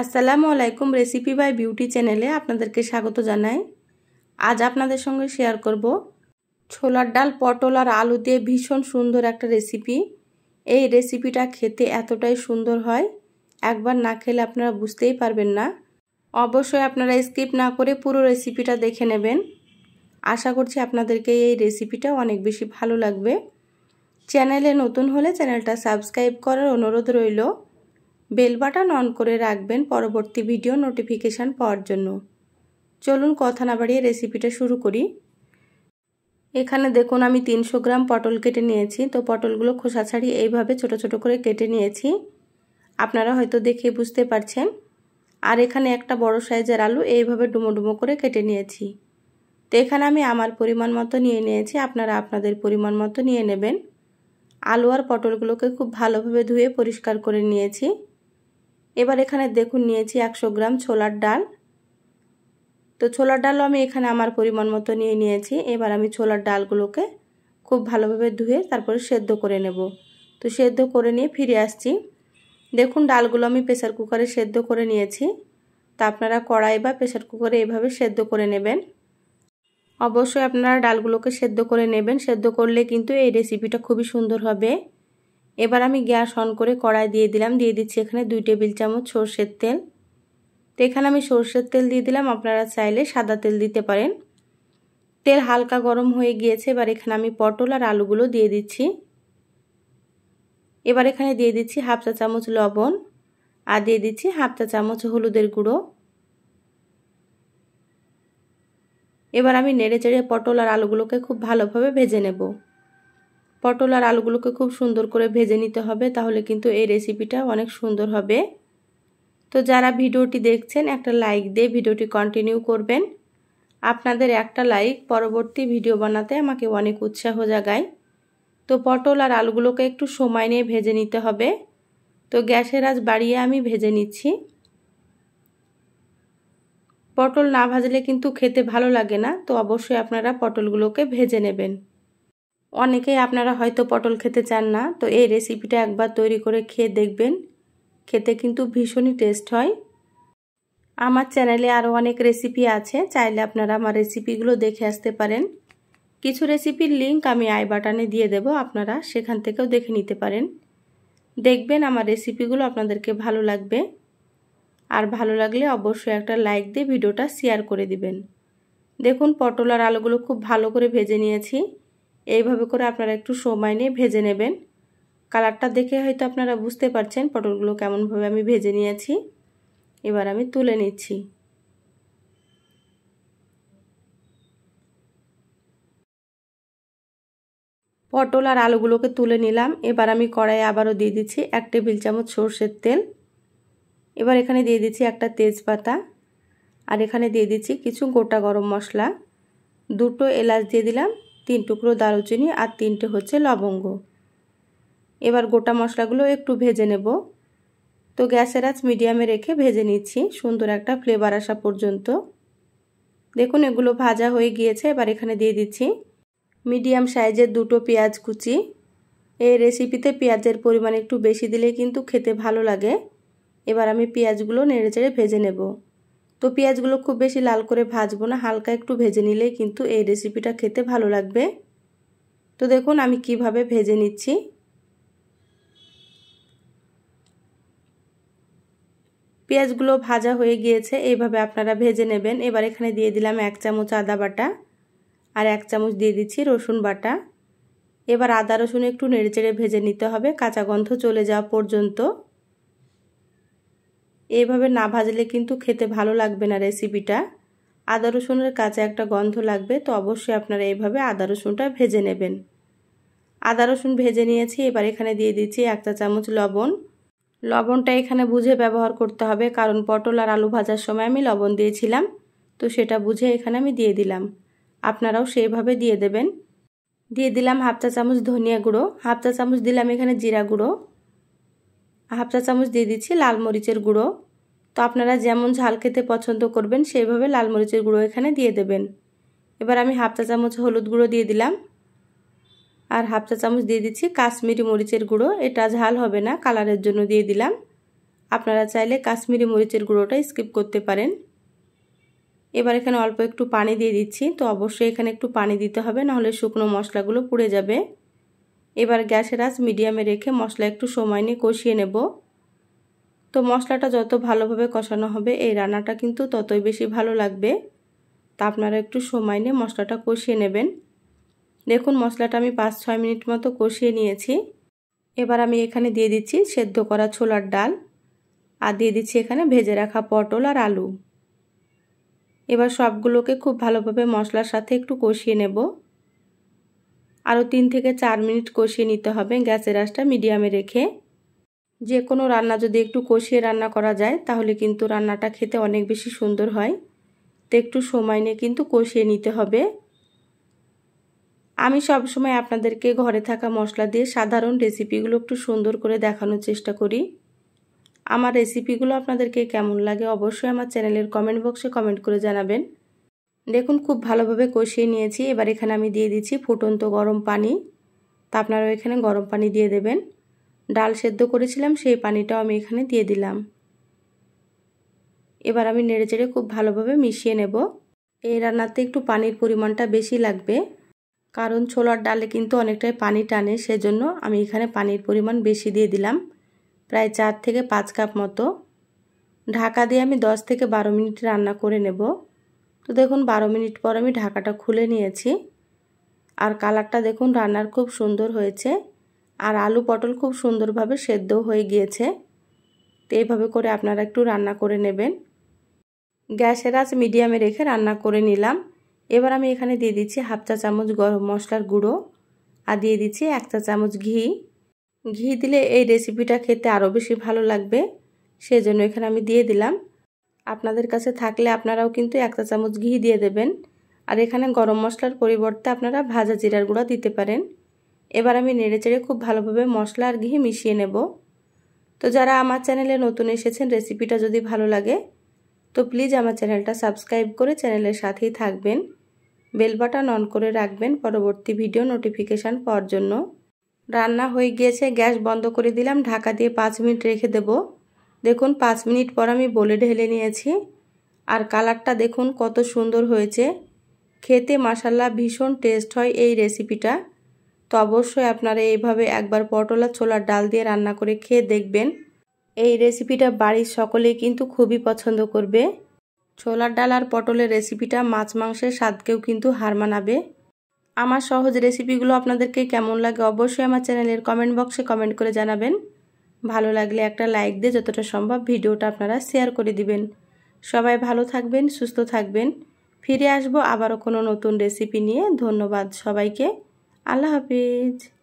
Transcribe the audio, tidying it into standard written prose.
আসসালামু আলাইকুম। Recipe by beauty চ্যানেলে আপনাদেরকে স্বাগত জানাই। আজ আপনাদের সঙ্গে শেয়ার করব ছোলার ডাল, পটল আর আলু দিয়ে ভীষণ সুন্দর একটা রেসিপি। এই রেসিপিটা খেতে এতটাই সুন্দর হয়, একবার না খেলে আপনারা বুঝতেই পারবেন না। অবশ্যই আপনারা স্কিপ না করে পুরো রেসিপিটা দেখে নেবেন। আশা করছি আপনাদেরকে এই রেসিপিটা অনেক বেশি ভালো লাগবে। চ্যানেলে নতুন হলে চ্যানেলটা সাবস্ক্রাইব করার অনুরোধ রইল। বেল বাটন অন করে রাখবেন পরবর্তী ভিডিও নোটিফিকেশান পাওয়ার জন্য। চলুন কথা না বাড়িয়ে রেসিপিটা শুরু করি। এখানে দেখুন আমি 300 গ্রাম পটল কেটে নিয়েছি। তো পটলগুলো খোসা ছাড়িয়ে এইভাবে ছোট ছোট করে কেটে নিয়েছি, আপনারা হয়তো দেখে বুঝতে পারছেন। আর এখানে একটা বড় সাইজের আলু এইভাবে ডুমো ডুমো করে কেটে নিয়েছি। তো এখানে আমি আমার পরিমাণ মতো নিয়ে নিয়েছি, আপনারা আপনাদের পরিমাণ মতো নিয়ে নেবেন। আলু আর পটলগুলোকে খুব ভালোভাবে ধুয়ে পরিষ্কার করে নিয়েছি। এবার এখানে দেখুন নিয়েছি 100 গ্রাম ছোলার ডাল। তো ছোলার ডালও আমি এখানে আমার পরিমাণ মতো নিয়ে নিয়েছি। এবার আমি ছোলার ডালগুলোকে খুব ভালোভাবে ধুয়ে তারপরে সেদ্ধ করে নেব। তো সেদ্ধ করে নিয়ে ফিরে আসছি। দেখুন ডালগুলো আমি প্রেসার কুকারে সেদ্ধ করে নিয়েছি। তা আপনারা কড়াই বা প্রেসার কুকারে এইভাবে সেদ্ধ করে নেবেন। অবশ্যই আপনারা ডালগুলোকে সেদ্ধ করে নেবেন, সেদ্ধ করলে কিন্তু এই রেসিপিটা খুবই সুন্দর হবে। এবার আমি গ্যাস অন করে কড়াই দিয়ে দিচ্ছি এখানে 2 টেবিল চামচ সরষের তেল। তো এখানে আমি সরষের তেল দিয়ে দিলাম, আপনারা চাইলে সাদা তেল দিতে পারেন। তেল হালকা গরম হয়ে গিয়েছে। এবার এখানে আমি পটল আর আলুগুলো দিয়ে দিচ্ছি। এবার এখানে দিয়ে দিচ্ছি হাফ চা চামচ লবণ আর দিয়ে দিচ্ছি হাফ চা চামচ হলুদের গুঁড়ো। এবার আমি নেড়ে চেড়ে পটল আর আলুগুলোকে খুব ভালোভাবে ভেজে নেব। পটল আর আলুগুলোকে খুব সুন্দর করে ভেজে নিতে হবে, তাহলে কিন্তু এই রেসিপিটা অনেক সুন্দর হবে। তো যারা ভিডিওটি দেখছেন একটা লাইক দিয়ে ভিডিওটি কন্টিনিউ করবেন। আপনাদের একটা লাইক পরবর্তী ভিডিও বানাতে আমাকে অনেক উৎসাহ জাগায়। তো পটল আর আলুগুলোকে একটু সময় নিয়ে ভেজে নিতে হবে। তো গ্যাসের আঁচ বাড়িয়ে আমি ভেজে নিচ্ছি। পটল না ভাজলে কিন্তু খেতে ভালো লাগে না। তো অবশ্যই আপনারা পটলগুলোকে ভেজে নেবেন। অনেকেই আপনারা হয়তো পটল খেতে চান না, তো এই রেসিপিটা একবার তৈরি করে খেয়ে দেখবেন, খেতে কিন্তু ভীষণই টেস্ট হয়। আমার চ্যানেলে আরও অনেক রেসিপি আছে, চাইলে আপনারা আমার রেসিপিগুলো দেখে আসতে পারেন। কিছু রেসিপির লিংক আমি আই বাটনে দিয়ে দেব, আপনারা সেখান থেকেও দেখে নিতে পারেন। দেখবেন আমার রেসিপিগুলো আপনাদেরকে ভালো লাগবে। আর ভালো লাগলে অবশ্যই একটা লাইক দিয়ে ভিডিওটা শেয়ার করে দিবেন। দেখুন পটল আর আলুগুলো খুব ভালো করে ভেজে নিয়েছি। এইভাবে করে আপনারা একটু সময় নিয়ে ভেজে নেবেন। কালারটা দেখে হয়তো আপনারা বুঝতে পারছেন পটলগুলো কেমনভাবে আমি ভেজে নিয়েছি। এবার আমি তুলে নিচ্ছি। পটল আর আলুগুলোকে তুলে নিলাম। এবার আমি কড়াইয়ে আবারও দিয়ে দিচ্ছি 1 টেবিল চামচ সরষের তেল। এবার এখানে দিয়ে দিচ্ছি একটা তেজপাতা আর এখানে দিয়ে দিচ্ছি কিছু গোটা গরম মশলা, 2টো এলাচ দিয়ে দিলাম, 3 টুকরো দারুচিনি আর 3টে হচ্ছে লবঙ্গ। এবার গোটা মশলাগুলো একটু ভেজে নেব। তো গ্যাসের আঁচ মিডিয়ামে রেখে ভেজে নিচ্ছি সুন্দর একটা ফ্লেভার আসা পর্যন্ত। দেখুন এগুলো ভাজা হয়ে গিয়েছে। এবার এখানে দিয়ে দিচ্ছি মিডিয়াম সাইজের 2টো পেঁয়াজ কুচি। এই রেসিপিতে পেঁয়াজের পরিমাণ একটু বেশি দিলে কিন্তু খেতে ভালো লাগে। এবার আমি পেঁয়াজগুলো নেড়েচেড়ে ভেজে নেব। তো পেঁয়াজগুলো খুব বেশি লাল করে ভাজবো না, হালকা একটু ভেজে নিলেই কিন্তু এই রেসিপিটা খেতে ভালো লাগবে। তো দেখুন আমি কিভাবে ভেজে নিচ্ছি। পেঁয়াজগুলো ভাজা হয়ে গিয়েছে, এইভাবে আপনারা ভেজে নেবেন। এবার এখানে দিয়ে দিলাম 1 চামচ আদা বাটা আর 1 চামচ দিয়ে দিচ্ছি রসুন বাটা। এবার আদা রসুন একটু নেড়েচেড়ে ভেজে নিতে হবে কাঁচা গন্ধ চলে যাওয়া পর্যন্ত। এইভাবে না ভাজলে কিন্তু খেতে ভালো লাগবে না রেসিপিটা। আদা রসুনের কাঁচা একটা গন্ধ লাগবে। তো অবশ্যই আপনারা এইভাবে আদা রসুনটা ভেজে নেবেন। আদা রসুন ভেজে নিয়েছি। এবার এখানে দিয়ে দিচ্ছি 1 চা চামচ লবণ। লবণটা এখানে বুঝে ব্যবহার করতে হবে, কারণ পটল আর আলু ভাজার সময় আমি লবণ দিয়েছিলাম। তো সেটা বুঝে এখানে আমি দিয়ে দিলাম, আপনারাও সেইভাবে দিয়ে দেবেন। দিয়ে দিলাম হাফ চা চামচ ধনিয়া গুঁড়ো, হাফ চা চামচ দিলাম এখানে জিরা গুঁড়ো, হাফ চা চামচ দিয়ে দিচ্ছি লাল মরিচের গুঁড়ো। তো আপনারা যেমন ঝাল খেতে পছন্দ করবেন সেইভাবে লাল মরিচের গুঁড়ো এখানে দিয়ে দেবেন। এবার আমি হাফ চা চামচ হলুদ গুঁড়ো দিয়ে দিলাম আর হাফ চা চামচ দিয়ে দিচ্ছি কাশ্মীরি মরিচের গুঁড়ো। এটা ঝাল হবে না, কালারের জন্য দিয়ে দিলাম। আপনারা চাইলে কাশ্মীরি মরিচের গুঁড়োটা স্কিপ করতে পারেন। এবার এখানে অল্প একটু পানি দিয়ে দিচ্ছি। তো অবশ্যই এখানে একটু পানি দিতে হবে, নাহলে শুকনো মশলাগুলো পুড়ে যাবে। এবার গ্যাসের আঁচ মিডিয়ামে রেখে মশলা একটু সময় নিয়ে কষিয়ে নেব। তো মশলাটা যত ভালোভাবে কষানো হবে এই রান্নাটা কিন্তু ততই বেশি ভালো লাগবে। তা আপনারা একটু সময় নিয়ে মশলাটা কষিয়ে নেবেন। দেখুন মশলাটা আমি 5-6 মিনিট মতো কষিয়ে নিয়েছি। এবার আমি এখানে দিয়ে দিচ্ছি সেদ্ধ করা ছোলার ডাল, আর দিয়ে দিচ্ছি এখানে ভেজে রাখা পটল আর আলু। এবার সবগুলোকে খুব ভালোভাবে মশলার সাথে একটু কষিয়ে নেব। আরও 3 থেকে 4 মিনিট কষিয়ে নিতে হবে গ্যাসের আঁচটা মিডিয়ামে রেখে। যে কোনো রান্না যদি একটু কষিয়ে রান্না করা যায় তাহলে কিন্তু রান্নাটা খেতে অনেক বেশি সুন্দর হয়। তো একটু সময় নিয়ে কিন্তু কষিয়ে নিতে হবে। আমি সবসময় আপনাদেরকে ঘরে থাকা মশলা দিয়ে সাধারণ রেসিপিগুলো একটু সুন্দর করে দেখানোর চেষ্টা করি। আমার রেসিপিগুলো আপনাদেরকে কেমন লাগে অবশ্যই আমার চ্যানেলের কমেন্ট বক্সে কমেন্ট করে জানাবেন। দেখুন খুব ভালোভাবে কষিয়ে নিয়েছি। এবার এখানে আমি দিয়ে দিচ্ছি ফুটন্ত গরম পানি। তা আপনারাও এখানে গরম পানি দিয়ে দেবেন। ডাল সেদ্ধ করেছিলাম সেই পানিটাও আমি এখানে দিয়ে দিলাম। এবার আমি নেড়েচেড়ে খুব ভালোভাবে মিশিয়ে নেব। এই রান্নাতে একটু পানির পরিমাণটা বেশি লাগবে, কারণ ছোলার ডালে কিন্তু অনেকটাই পানি টানে, সেজন্য আমি এখানে পানির পরিমাণ বেশি দিয়ে দিলাম, প্রায় 4 থেকে 5 কাপ মতো। ঢাকা দিয়ে আমি 10 থেকে 12 মিনিট রান্না করে নেব। তো দেখুন 12 মিনিট পর আমি ঢাকাটা খুলে নিয়েছি। আর কালারটা দেখুন রান্নার খুব সুন্দর হয়েছে, আর আলু পটল খুব সুন্দরভাবে সেদ্ধ হয়ে গিয়েছে। তো এইভাবে করে আপনারা একটু রান্না করে নেবেন। গ্যাসের আঁচ মিডিয়ামে রেখে রান্না করে নিলাম। এবার আমি এখানে দিয়ে দিচ্ছি 1/2 চা চামচ গরম মশলার গুঁড়ো, আর দিয়ে দিচ্ছি 1 চা চামচ ঘি। ঘি দিলে এই রেসিপিটা খেতে আরও বেশি ভালো লাগবে, সেজন্য এখানে আমি দিয়ে দিলাম। আপনাদের কাছে থাকলে আপনারাও কিন্তু 1 চা চামচ ঘি দিয়ে দেবেন। আর এখানে গরম মশলার পরিবর্তে আপনারা ভাজা জিরার গুঁড়া দিতে পারেন। এবার আমি নেড়েচেড়ে খুব ভালোভাবে মশলা আর ঘি মিশিয়ে নেব। তো যারা আমার চ্যানেলে নতুন এসেছেন, রেসিপিটা যদি ভালো লাগে তো প্লিজ আমার চ্যানেলটা সাবস্ক্রাইব করে চ্যানেলের সাথেই থাকবেন। বেল বাটন অন করে রাখবেন পরবর্তী ভিডিও নোটিফিকেশান পাওয়ার জন্য। রান্না হয়ে গিয়েছে, গ্যাস বন্ধ করে দিলাম। ঢাকা দিয়ে 5 মিনিট রেখে দেব। দেখুন 5 মিনিট পর আমি বলে ঢেলে নিয়েছি, আর কালারটা দেখুন কত সুন্দর হয়েছে। খেতে মাশাআল্লাহ ভীষণ টেস্ট হয় এই রেসিপিটা। তো অবশ্যই আপনারা এইভাবে একবার পটল আর ছোলার ডাল দিয়ে রান্না করে খেয়ে দেখবেন। এই রেসিপিটা বাড়ির সকলেই কিন্তু খুবই পছন্দ করবে। ছোলার ডাল আর পটলের রেসিপিটা মাছ মাংসের স্বাদকেও কিন্তু হার মানাবে। আমার সহজ রেসিপিগুলো আপনাদেরকে কেমন লাগে অবশ্যই আমার চ্যানেলের কমেন্ট বক্সে কমেন্ট করে জানাবেন। ভালো লাগলে একটা লাইক দিয়ে যতটা সম্ভব ভিডিওটা আপনারা শেয়ার করে দিবেন। সবাই ভালো থাকবেন, সুস্থ থাকবেন। ফিরে আসবো আবারও কোনো নতুন রেসিপি নিয়ে। ধন্যবাদ সবাইকে। আল্লাহ হাফিজ।